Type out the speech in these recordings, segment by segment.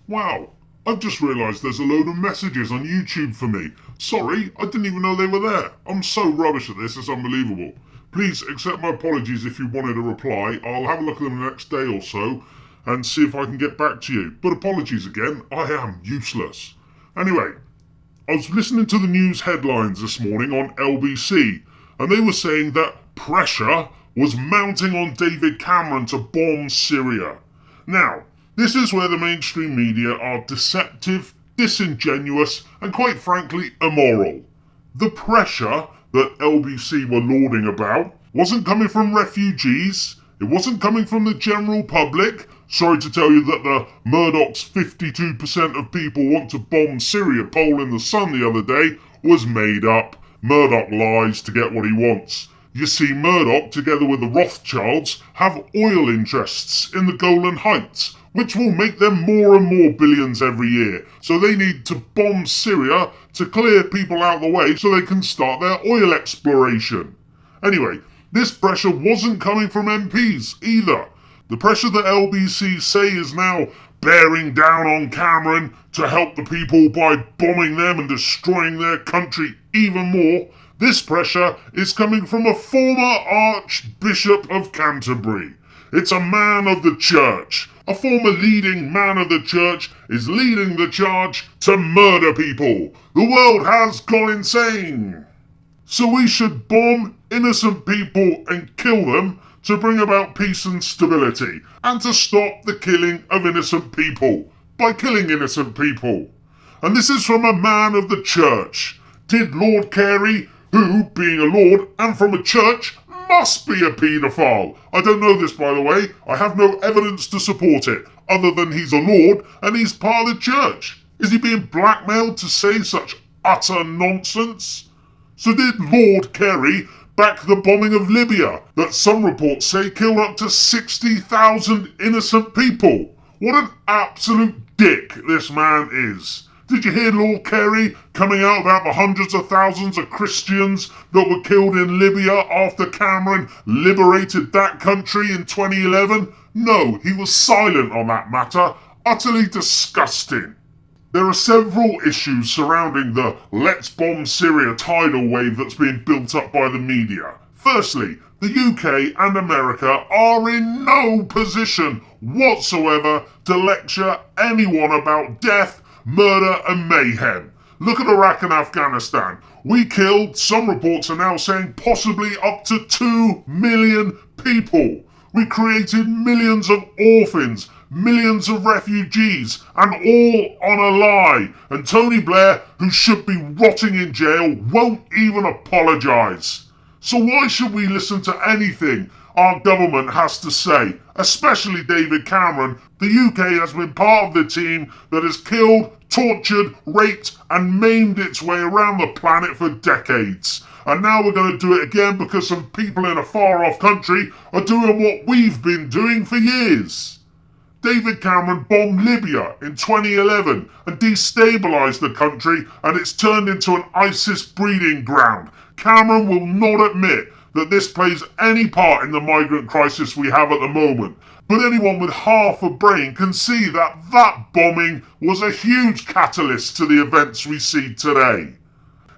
Wow, I've just realised there's a load of messages on YouTube for me. Sorry, I didn't even know they were there. I'm so rubbish at this, it's unbelievable. Please accept my apologies if you wanted a reply. I'll have a look at them the next day or so and see if I can get back to you. But apologies again, I am useless. Anyway, I was listening to the news headlines this morning on LBC, and they were saying that pressure was mounting on David Cameron to bomb Syria. Now, this is where the mainstream media are deceptive, disingenuous, and quite frankly, immoral. The pressure that LBC were lauding about wasn't coming from refugees, it wasn't coming from the general public. Sorry to tell you that the Murdoch's 52% of people want to bomb Syria poll in the Sun the other day was made up. Murdoch lies to get what he wants. You see, Murdoch, together with the Rothschilds, have oil interests in the Golan Heights, which will make them more and more billions every year. So they need to bomb Syria to clear people out the way so they can start their oil exploration. Anyway, this pressure wasn't coming from MPs either. The pressure that LBC say is now bearing down on Cameron to help the people by bombing them and destroying their country even more, this pressure is coming from a former Arch Bishop of Canterbury. It's a man of the church. A former leading man of the church is leading the charge to murder people. The world has gone insane. So we should bomb innocent people and kill them to bring about peace and stability, and to stop the killing of innocent people by killing innocent people. And this is from a man of the church. Did Lord Carey, who, being a lord and from a church, must be a paedophile? I don't know this, by the way. I have no evidence to support it, other than he's a lord and he's part of the church. Is he being blackmailed to say such utter nonsense? So did Lord Carey back the bombing of Libya, that some reports say killed up to 60,000 innocent people? What an absolute dick this man is. Did you hear Lord Carey coming out about the hundreds of thousands of Christians that were killed in Libya after Cameron liberated that country in 2011? No, he was silent on that matter. Utterly disgusting. There are several issues surrounding the Let's Bomb Syria tidal wave that's being built up by the media. Firstly, the UK and America are in no position whatsoever to lecture anyone about death, murder and mayhem. Look at Iraq and Afghanistan. We killed, some reports are now saying, possibly up to 2 million people. We created millions of orphans, millions of refugees, and all on a lie. And Tony Blair, who should be rotting in jail, won't even apologise. So why should we listen to anything our government has to say? Especially David Cameron. The UK has been part of the team that has killed, tortured, raped and maimed its way around the planet for decades. And now we're going to do it again because some people in a far-off country are doing what we've been doing for years. David Cameron bombed Libya in 2011 and destabilised the country, and it's turned into an ISIS breeding ground. Cameron will not admit that this plays any part in the migrant crisis we have at the moment. But anyone with half a brain can see that that bombing was a huge catalyst to the events we see today.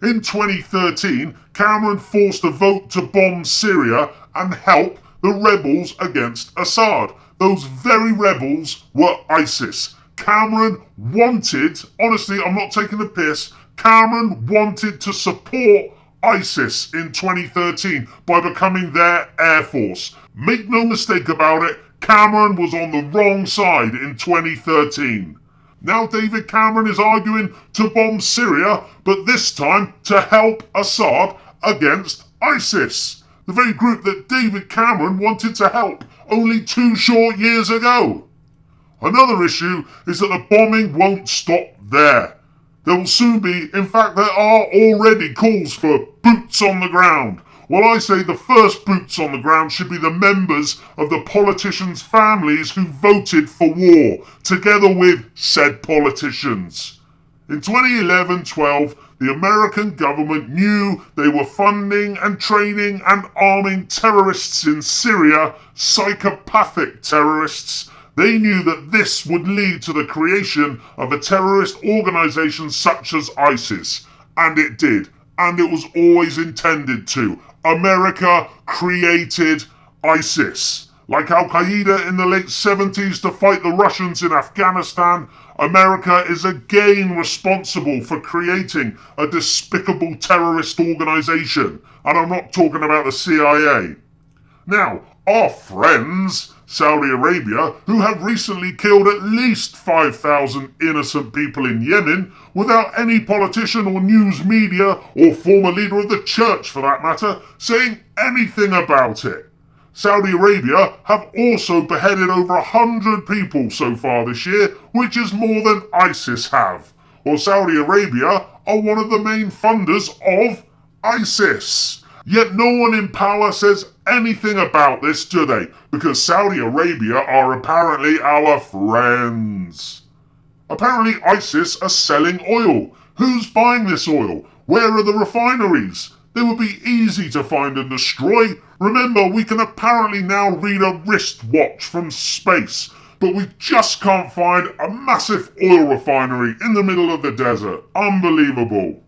In 2013, Cameron forced a vote to bomb Syria and help the rebels against Assad. Those very rebels were ISIS. Cameron wanted, honestly, I'm not taking the piss, Cameron wanted to support ISIS in 2013 by becoming their air force. Make no mistake about it, Cameron was on the wrong side in 2013. Now David Cameron is arguing to bomb Syria, but this time to help Assad against ISIS, the very group that David Cameron wanted to help only 2 short years ago. Another issue is that the bombing won't stop there. There will soon be, in fact there are already calls for boots on the ground. Well, I say the first boots on the ground should be the members of the politicians' families who voted for war, together with said politicians. In 2011-12, the American government knew they were funding and training and arming terrorists in Syria, psychopathic terrorists, They knew that this would lead to the creation of a terrorist organisation such as ISIS. And it did. And it was always intended to. America created ISIS. Like Al-Qaeda in the late 70s to fight the Russians in Afghanistan, America is again responsible for creating a despicable terrorist organisation. And I'm not talking about the CIA. Now, our friends, Saudi Arabia, who have recently killed at least 5,000 innocent people in Yemen without any politician or news media or former leader of the church for that matter saying anything about it. Saudi Arabia have also beheaded over 100 people so far this year, which is more than ISIS have. Well, Saudi Arabia are one of the main funders of ISIS. Yet no one in power says anything about this, do they? Because Saudi Arabia are apparently our friends. Apparently ISIS are selling oil. Who's buying this oil? Where are the refineries? They would be easy to find and destroy. Remember, we can apparently now read a wristwatch from space, but we just can't find a massive oil refinery in the middle of the desert. Unbelievable.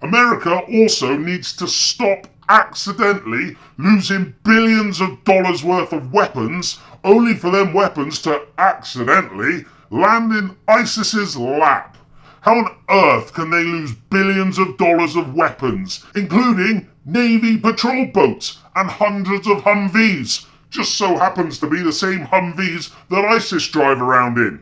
America also needs to stop accidentally losing billions of dollars worth of weapons, only for them weapons to accidentally land in ISIS's lap. How on earth can they lose billions of dollars of weapons, including Navy patrol boats and hundreds of Humvees? Just so happens to be the same Humvees that ISIS drive around in.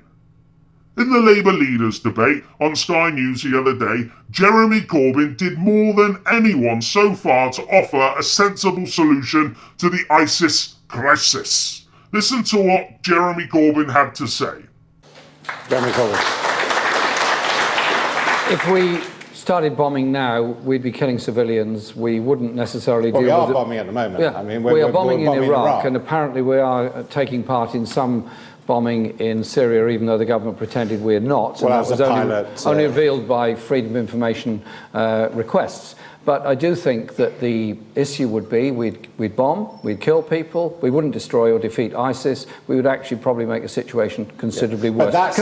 In the Labour leaders' debate on Sky News the other day, Jeremy Corbyn did more than anyone so far to offer a sensible solution to the ISIS crisis. Listen to what Jeremy Corbyn had to say. Jeremy Corbyn. If we started bombing now, we'd be killing civilians. We wouldn't necessarily deal with it. We are bombing at the moment. Yeah, I mean, we are bombing in Iraq, and apparently we are taking part in some bombing in Syria, even though the government pretended we're not. Well, and that was only revealed by Freedom of Information requests. But I do think that the issue would be we'd bomb, we'd kill people, we wouldn't destroy or defeat ISIS, we would actually probably make the situation considerably worse. But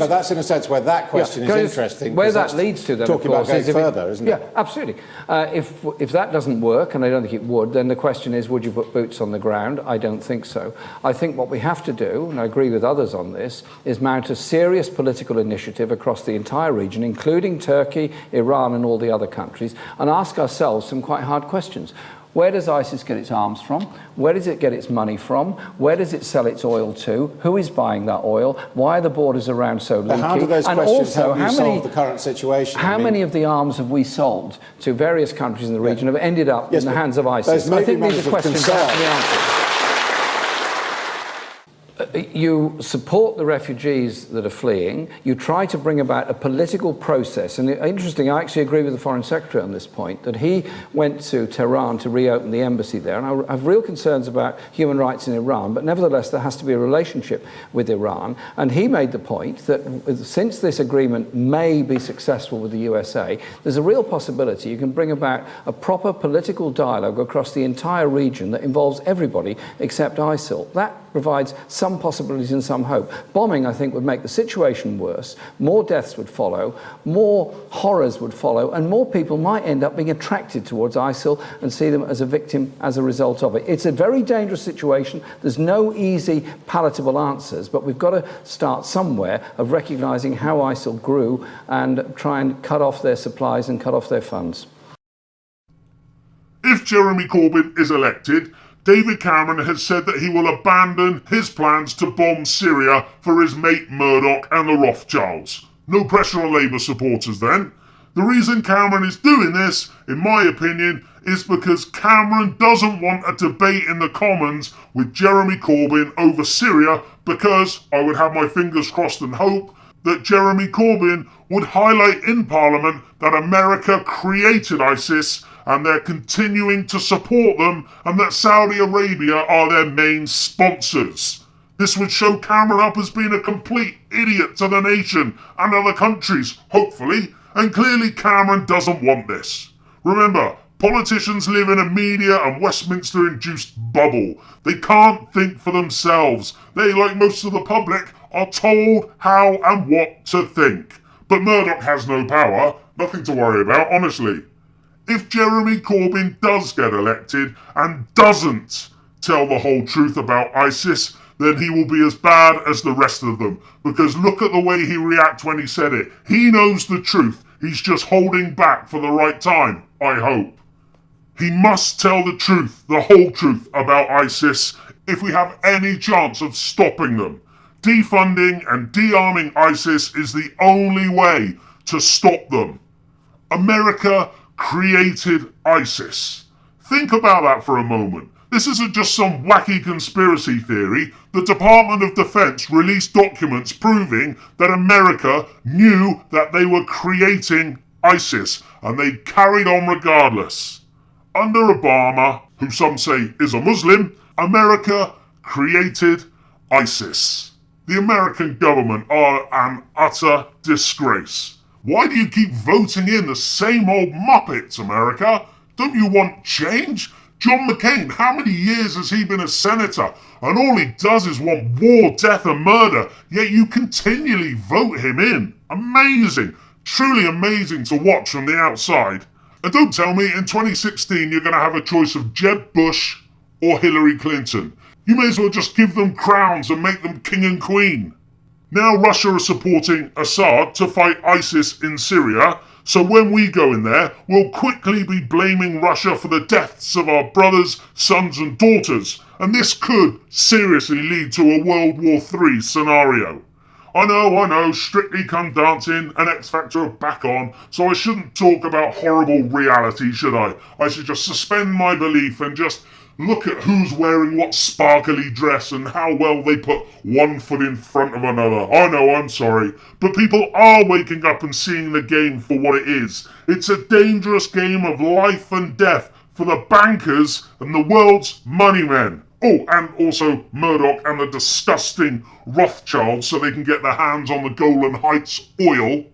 that's in a sense where that question is interesting. Where that leads to, then, talking of course, about going further, isn't it? Yeah, absolutely. If that doesn't work, and I don't think it would, then the question is, would you put boots on the ground? I don't think so. I think what we have to do, and I agree with others on this, is mount a serious political initiative across the entire region, including Turkey, Iran and all the other countries, and ask ourselves some quite hard questions. Where does ISIS get its arms from? Where does it get its money from? Where does it sell its oil to? Who is buying that oil? Why are the borders around so leaky? How do those and questions also, help you solve the current situation? How many of the arms have we sold to various countries in the region have ended up in the hands of ISIS? I think these are questions that have to be answered. You support the refugees that are fleeing. You try to bring about a political process. And interesting, I actually agree with the Foreign Secretary on this point, that he went to Tehran to reopen the embassy there. And I have real concerns about human rights in Iran, but nevertheless, there has to be a relationship with Iran. And he made the point that since this agreement may be successful with the USA, there's a real possibility you can bring about a proper political dialogue across the entire region that involves everybody except ISIL. That provides some possibilities and some hope. Bombing, I think, would make the situation worse. More deaths would follow, more horrors would follow, and more people might end up being attracted towards ISIL and see them as a victim as a result of it. It's a very dangerous situation. There's no easy, palatable answers, but we've got to start somewhere of recognising how ISIL grew and try and cut off their supplies and cut off their funds. If Jeremy Corbyn is elected, David Cameron has said that he will abandon his plans to bomb Syria for his mate Murdoch and the Rothschilds. No pressure on Labour supporters then. The reason Cameron is doing this, in my opinion, is because Cameron doesn't want a debate in the Commons with Jeremy Corbyn over Syria, because I would have my fingers crossed and hope that Jeremy Corbyn would highlight in Parliament that America created ISIS and they're continuing to support them, and that Saudi Arabia are their main sponsors. This would show Cameron up as being a complete idiot to the nation and other countries, hopefully, and clearly Cameron doesn't want this. Remember, Politicians live in a media and Westminster-induced bubble. They can't think for themselves. They, like most of the public, are told how and what to think. But Murdoch has no power. Nothing to worry about, honestly. If Jeremy Corbyn does get elected and doesn't tell the whole truth about ISIS, then he will be as bad as the rest of them. Because look at the way he reacted when he said it. He knows the truth. He's just holding back for the right time, I hope. He must tell the truth, the whole truth about ISIS if we have any chance of stopping them. Defunding and de-arming ISIS is the only way to stop them. America created ISIS. Think about that for a moment. This isn't just some wacky conspiracy theory. The Department of Defense released documents proving that America knew that they were creating ISIS, and they carried on regardless. Under Obama, who some say is a Muslim, America created ISIS. The American government are an utter disgrace. Why do you keep voting in the same old Muppets, America? Don't you want change? John McCain, how many years has he been a senator? And all he does is want war, death and murder, yet you continually vote him in. Amazing. Truly amazing to watch from the outside. And don't tell me in 2016 you're going to have a choice of Jeb Bush or Hillary Clinton. You may as well just give them crowns and make them king and queen. Now Russia is supporting Assad to fight ISIS in Syria, so when we go in there, we'll quickly be blaming Russia for the deaths of our brothers, sons and daughters, and this could seriously lead to a World War III scenario. I know, Strictly Come Dancing and X Factor are back on, so I shouldn't talk about horrible reality, should I? I should just suspend my belief and just look at who's wearing what sparkly dress and how well they put one foot in front of another. I know, I'm sorry, but people are waking up and seeing the game for what it is. It's a dangerous game of life and death for the bankers and the world's money men. Oh, and also Murdoch and the disgusting Rothschilds so they can get their hands on the Golan Heights oil.